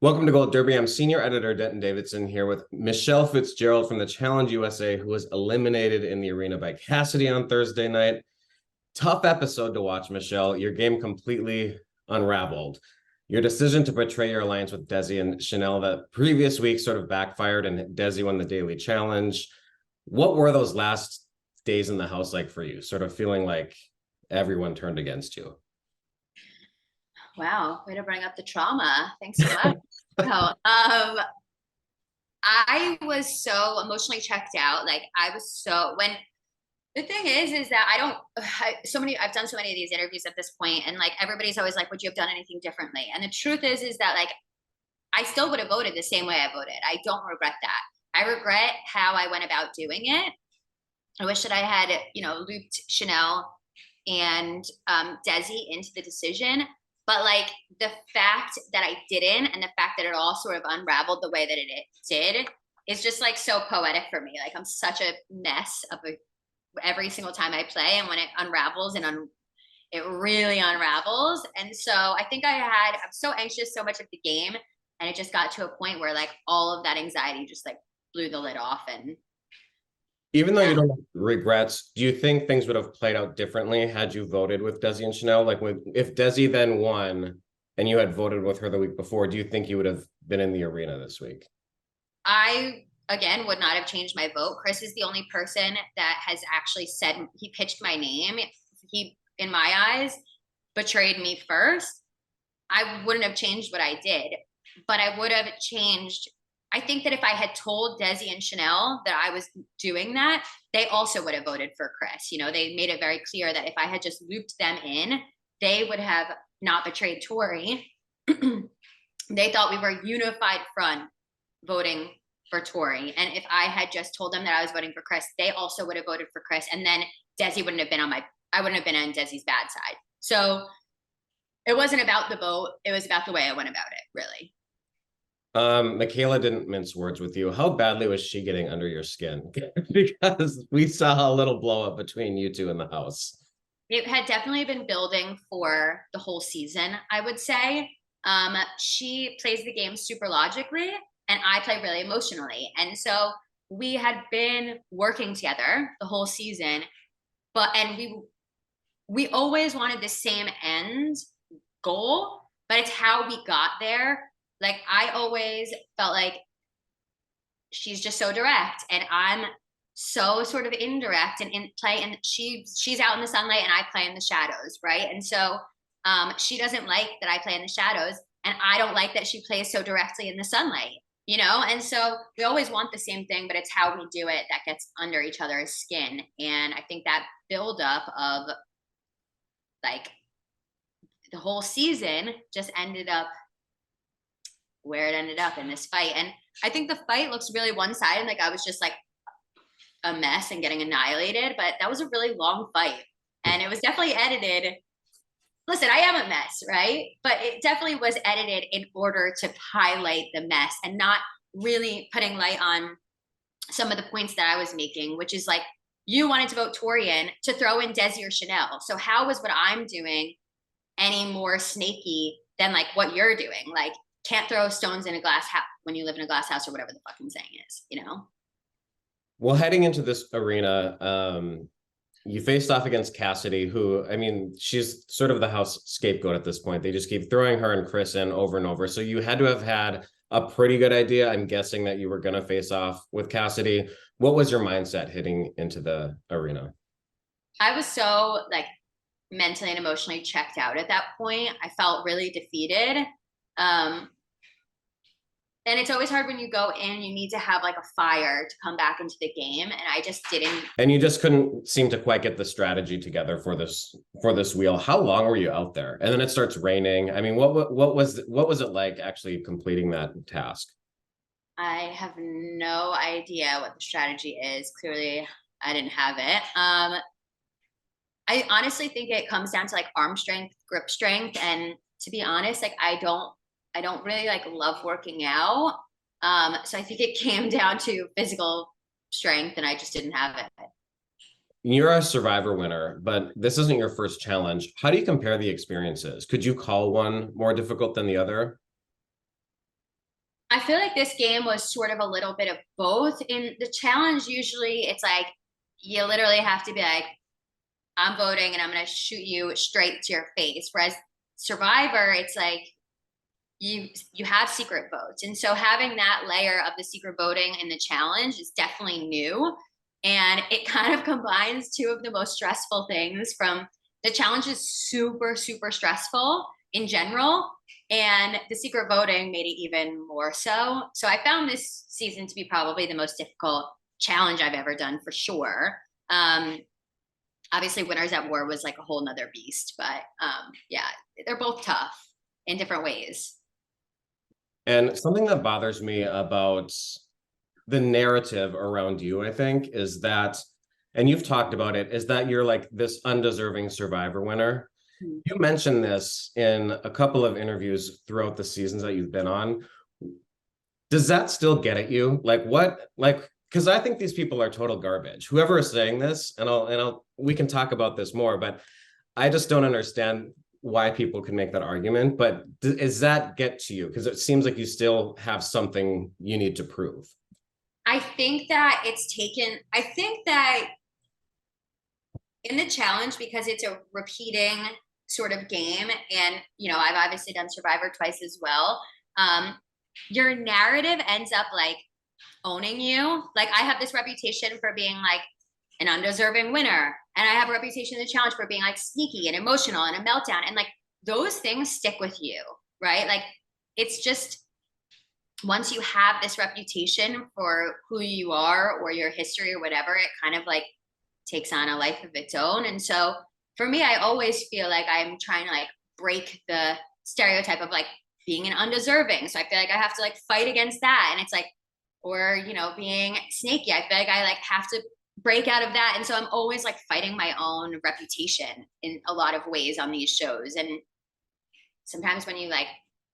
Welcome to Gold Derby. I'm senior editor Denton Davidson here with Michele Fitzgerald from the Challenge USA, who was eliminated in the arena by Cassidy on Thursday night. Tough episode to watch, Michele. Your game completely unraveled. Your decision to betray your alliance with Desi and Chanel that previous week sort of backfired, and Desi won the daily challenge. What were those last days in the house like for you? Sort of feeling like everyone turned against you. Wow, way to bring up the trauma. Thanks so much. I was so emotionally checked out. Like I was so when the thing is that I've done so many of these interviews at this point, and like everybody's always like, would you have done anything differently? And the truth is that like I still would have voted the same way I voted. I don't regret that. I regret how I went about doing it. I wish that I had, looped Chanel and Desi into the decision. But like the fact that I didn't, and the fact that it all sort of unraveled the way that it did, is just like so poetic for me. Like I'm such a mess every single time I play, and when it unravels it really unravels. And so I think I'm so anxious so much of the game, and it just got to a point where like all of that anxiety just like blew the lid off. And Even though you don't have regrets, do you think things would have played out differently had you voted with Desi and Chanel? Like if Desi then won and you had voted with her the week before, do you think you would have been in the arena this week? I, again, would not have changed my vote. Chris is the only person that has actually said, he pitched my name. He, in my eyes, betrayed me first. I wouldn't have changed what I did, but I would have changed. I think that if I had told Desi and Chanel that I was doing that, they also would have voted for Chris. They made it very clear that if I had just looped them in, they would have not betrayed Tori. They thought we were a unified front voting for Tori. And if I had just told them that I was voting for Chris, they also would have voted for Chris. And then Desi wouldn't have been I wouldn't have been on Desi's bad side. So it wasn't about the vote. It was about the way I went about it, really. Michaela didn't mince words with you. How badly was she getting under your skin? Because we saw a little blow up between you two in the house. It had definitely been building for the whole season, I would say. She plays the game super logically, and I play really emotionally. And so we had been working together the whole season, and we always wanted the same end goal, but it's how we got there. Like I always felt like she's just so direct, and I'm so sort of indirect and in play. And she's out in the sunlight, and I play in the shadows, right? And so she doesn't like that I play in the shadows, and I don't like that she plays so directly in the sunlight, And so we always want the same thing, but it's how we do it that gets under each other's skin. And I think that buildup of like the whole season just ended up where it ended up in this fight. And I think the fight looks really one-sided. Like I was just like a mess and getting annihilated, but that was a really long fight, and it was definitely edited. Listen, I am a mess, right? But it definitely was edited in order to highlight the mess and not really putting light on some of the points that I was making, which is like, you wanted to vote Tori in to throw in Desi or Chanel. So how was what I'm doing any more snaky than like what you're doing? Like, can't throw stones in a glass house when you live in a glass house, or whatever the fucking saying is, Well, heading into this arena, you faced off against Cassidy, who, I mean, she's sort of the house scapegoat at this point. They just keep throwing her and Chris in over and over. So you had to have had a pretty good idea, I'm guessing, that you were going to face off with Cassidy. What was your mindset heading into the arena? I was so like mentally and emotionally checked out at that point. I felt really defeated. And it's always hard when you go in, you need to have like a fire to come back into the game. And I just didn't. And you just couldn't seem to quite get the strategy together for this wheel. How long were you out there? And then it starts raining. I mean, what was it like actually completing that task? I have no idea what the strategy is. Clearly, I didn't have it. I honestly think it comes down to like arm strength, grip strength. And to be honest, like I don't really like love working out. So I think it came down to physical strength, and I just didn't have it. You're a Survivor winner, but this isn't your first challenge. How do you compare the experiences? Could you call one more difficult than the other? I feel like this game was sort of a little bit of both. In the challenge, usually it's like you literally have to be like, I'm voting and I'm going to shoot you straight to your face. Whereas Survivor, it's like you have secret votes. And so having that layer of the secret voting in the challenge is definitely new. And it kind of combines two of the most stressful things from the challenge is super, super stressful in general. And the secret voting made it even more so. So I found this season to be probably the most difficult challenge I've ever done for sure. Um, Obviously, Winners at War was like a whole nother beast, but yeah, they're both tough in different ways. And something that bothers me about the narrative around you, I think, is that, and you've talked about it, is that you're like this undeserving Survivor winner. Mm-hmm. You mentioned this in a couple of interviews throughout the seasons that you've been on. Does that still get at you? Like what, like, because I think these people are total garbage. Whoever is saying this, we can talk about this more, but I just don't understand why people can make that argument. But does that get to you? Because it seems like you still have something you need to prove. I think that I think that in the challenge, because it's a repeating sort of game, and I've obviously done Survivor twice as well. Your narrative ends up like owning you. Like I have this reputation for being like an undeserving winner, and I have a reputation in the challenge for being like sneaky and emotional and a meltdown, and like those things stick with you, right? Like it's just once you have this reputation for who you are or your history or whatever, it kind of like takes on a life of its own. And so for me, I always feel like I'm trying to like break the stereotype of like being an undeserving. So I feel like I have to like fight against that. And it's like, or, being snaky. I feel like I like have to break out of that. And so I'm always like fighting my own reputation in a lot of ways on these shows. And sometimes when you like,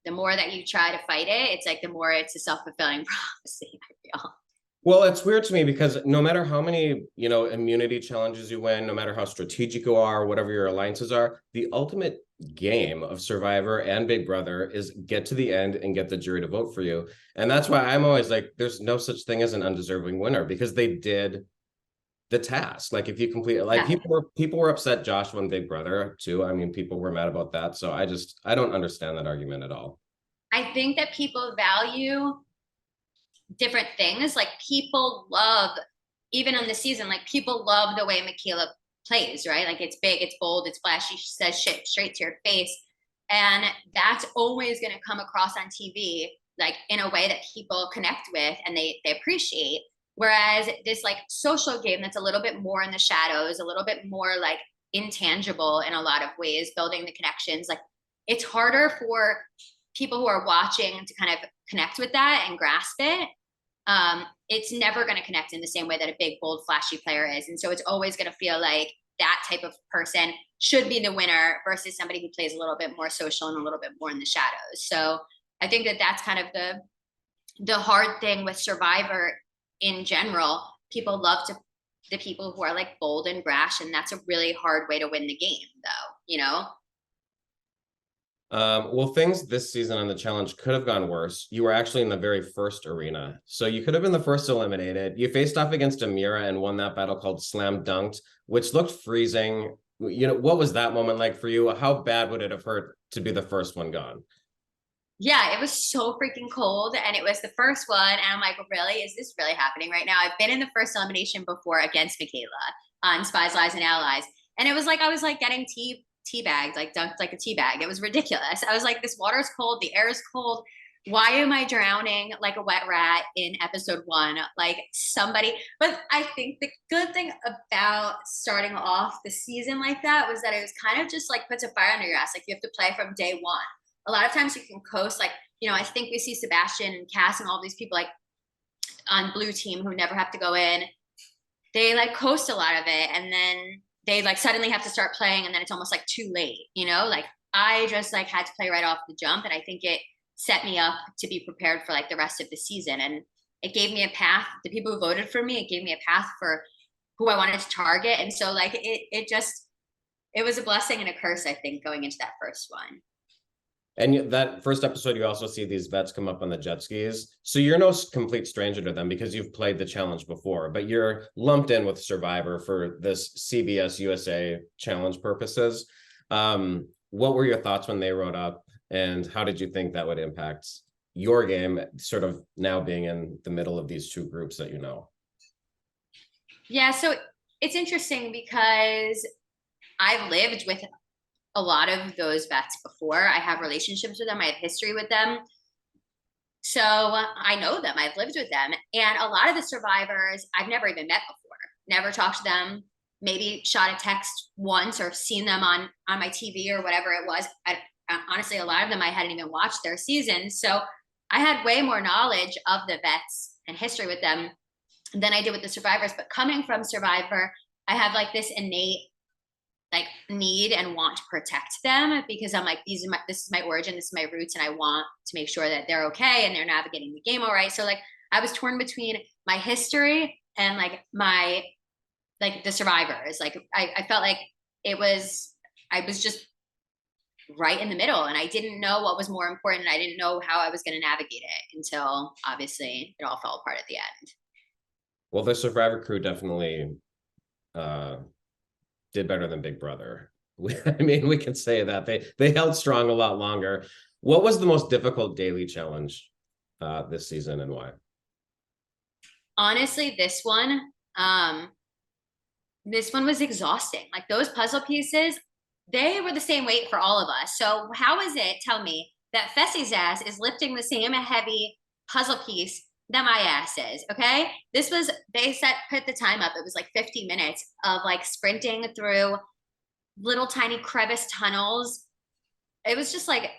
the more that you try to fight it, it's like the more it's a self-fulfilling prophecy, I feel. Well, it's weird to me because no matter how many, immunity challenges you win, no matter how strategic you are, whatever your alliances are, the ultimate game of Survivor and Big Brother is get to the end and get the jury to vote for you. And that's why I'm always like, there's no such thing as an undeserving winner because they did the task. Like if you complete, like Yeah. people were upset Josh won Big Brother too. I mean, people were mad about that. So I don't understand that argument at all. I think that people value different things. Like people love, even on the season, like people love the way Michaela plays, right? Like it's big, it's bold, it's flashy, she says shit straight to your face. And that's always going to come across on TV, like in a way that people connect with and they appreciate. Whereas this like social game that's a little bit more in the shadows, a little bit more like intangible in a lot of ways, building the connections, like it's harder for people who are watching to kind of connect with that and grasp it. It's never going to connect in the same way that a big, bold, flashy player is. And so it's always going to feel like that type of person should be the winner versus somebody who plays a little bit more social and a little bit more in the shadows. So I think that that's kind of the hard thing with Survivor in general. People love the people who are like bold and brash, and that's a really hard way to win the game, though. Well, things this season on the challenge could have gone worse. You were actually in the very first arena. So you could have been the first eliminated. You faced off against Amira and won that battle called Slam Dunked, which looked freezing. What was that moment like for you? How bad would it have hurt to be the first one gone? Yeah, it was so freaking cold, and it was the first one, and I'm like, really? Is this really happening right now? I've been in the first elimination before against Michaela on Spies, Lies, and Allies, and it was like I was like getting teabagged, like dunked like a teabag. It was ridiculous. I was like, this water is cold, the air is cold. Why am I drowning like a wet rat in episode 1? Like somebody, but I think the good thing about starting off the season like that was that it was kind of just like puts a fire under your ass. Like you have to play from day one. A lot of times you can coast, like, I think we see Sebastian and Cass and all these people like on blue team who never have to go in. They like coast a lot of it, and then they like suddenly have to start playing, and then it's almost like too late, like I just like had to play right off the jump, and I think it set me up to be prepared for like the rest of the season, and it gave me a path. The people who voted for me, it gave me a path for who I wanted to target, and so like it was a blessing and a curse, I think, going into that first one. And that first episode, you also see these vets come up on the jet skis. So you're no complete stranger to them because you've played the challenge before, but you're lumped in with Survivor for this CBS USA challenge purposes. What were your thoughts when they wrote up, and how did you think that would impact your game, sort of now being in the middle of these two groups that you know? Yeah, so it's interesting because I've lived with a lot of those vets before. I have relationships with them, I have history with them. So I know them, I've lived with them. And a lot of the survivors I've never even met before, never talked to them, maybe shot a text once or seen them on my TV or whatever it was. Honestly, a lot of them I hadn't even watched their season. So I had way more knowledge of the vets and history with them than I did with the survivors. But coming from Survivor, I have like this innate like need and want to protect them because I'm like, this is my origin, this is my roots, and I want to make sure that they're okay and they're navigating the game all right. So like I was torn between my history and like the survivors. Like I felt like I was just right in the middle, and I didn't know what was more important, and I didn't know how I was going to navigate it until obviously it all fell apart at the end. Well, the Survivor crew definitely did better than Big Brother. I mean, we can say that they held strong a lot longer. What was the most difficult daily challenge this season, and why? Honestly, this one was exhausting. Like those puzzle pieces, they were the same weight for all of us. So how is it, tell me, that Fessy's ass is lifting the same heavy puzzle piece that my ass is? Okay. This was, put the time up. It was like 50 minutes of like sprinting through little tiny crevice tunnels. It was just like,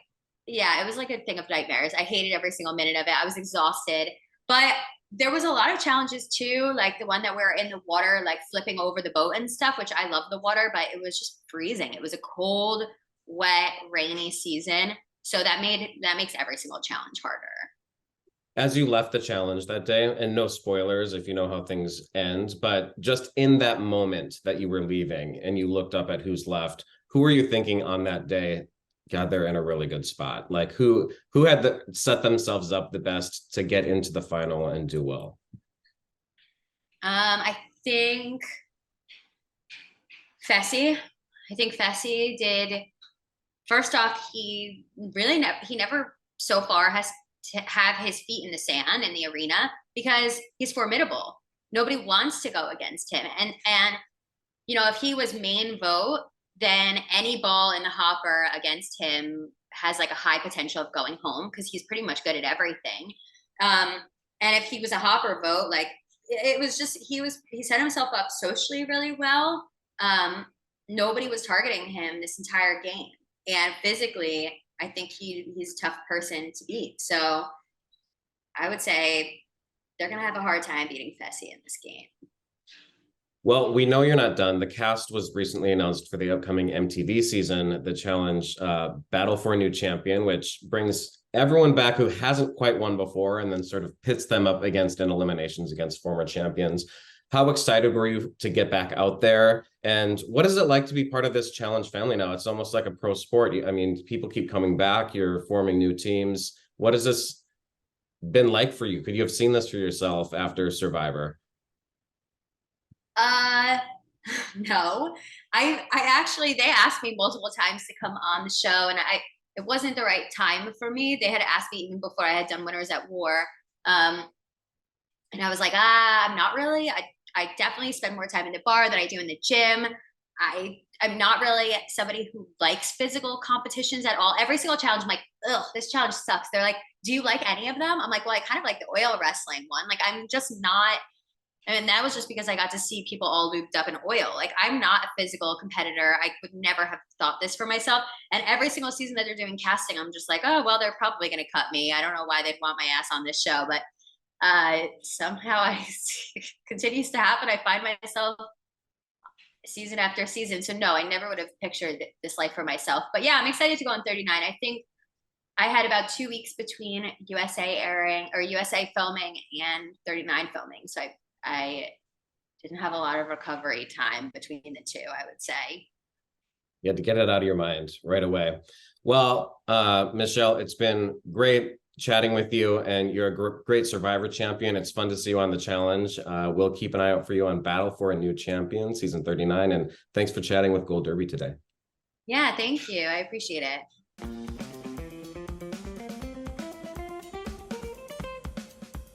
yeah, it was like a thing of nightmares. I hated every single minute of it. I was exhausted, but there was a lot of challenges too, like the one that we were in the water, like flipping over the boat and stuff, which I love the water, but it was just freezing. It was a cold, wet, rainy season. So that makes every single challenge harder. As you left the challenge that day, and no spoilers if you know how things end, but just in that moment that you were leaving and you looked up at who's left, who were you thinking on that day? God, they're in a really good spot. Like who had set themselves up the best to get into the final and do well? I think Fessy. I think Fessy did. First off, he never so far has to have his feet in the sand in the arena because he's formidable. Nobody wants to go against him, and you know if he was main vote, then any ball in the hopper against him has like a high potential of going home because he's pretty much good at everything. And if he was a hopper vote, like it was just he set himself up socially really well. Nobody was targeting him this entire game, and physically, I think he's a tough person to beat. So I would say they're gonna have a hard time beating Fessy in this game. Well, we know you're not done. The cast was recently announced for the upcoming MTV season, the challenge Battle for a New Champion, which brings everyone back who hasn't quite won before and then sort of pits them up against in eliminations against former champions. How excited were you to get back out there? And what is it like to be part of this challenge family now? It's almost like a pro sport. I mean, people keep coming back. You're forming new teams. What has this been like for you? Could you have seen this for yourself after Survivor? Uh, no. I actually they asked me multiple times to come on the show, and it wasn't the right time for me. They had asked me even before I had done Winners at War. And I was like, I'm not really. I definitely spend more time in the bar than I do in the gym. I'm not really somebody who likes physical competitions at all. Every single challenge, I'm like, ugh, this challenge sucks. They're like, do you like any of them? I'm like, well, I kind of like the oil wrestling one. Like, I'm just not. And that was just because I got to see people all looped up in oil. Like, I'm not a physical competitor. I would never have thought this for myself. And every single season that they're doing casting, I'm just like, oh, well, they're probably going to cut me. I don't know why they'd want my ass on this show, but somehow I continues to happen. I find myself season after season. So no, I never would have pictured this life for myself. But yeah, I'm excited to go on 39. I think I had about 2 weeks between USA airing or USA filming and 39 filming. So I didn't have a lot of recovery time between the two, I would say. You had to get it out of your mind right away. Well, Michele, it's been great chatting with you, and you're a great Survivor champion. It's fun to see you on the challenge. We'll keep an eye out for you on Battle for a New Champion, season 39. And thanks for chatting with Gold Derby today. Yeah, thank you. I appreciate it.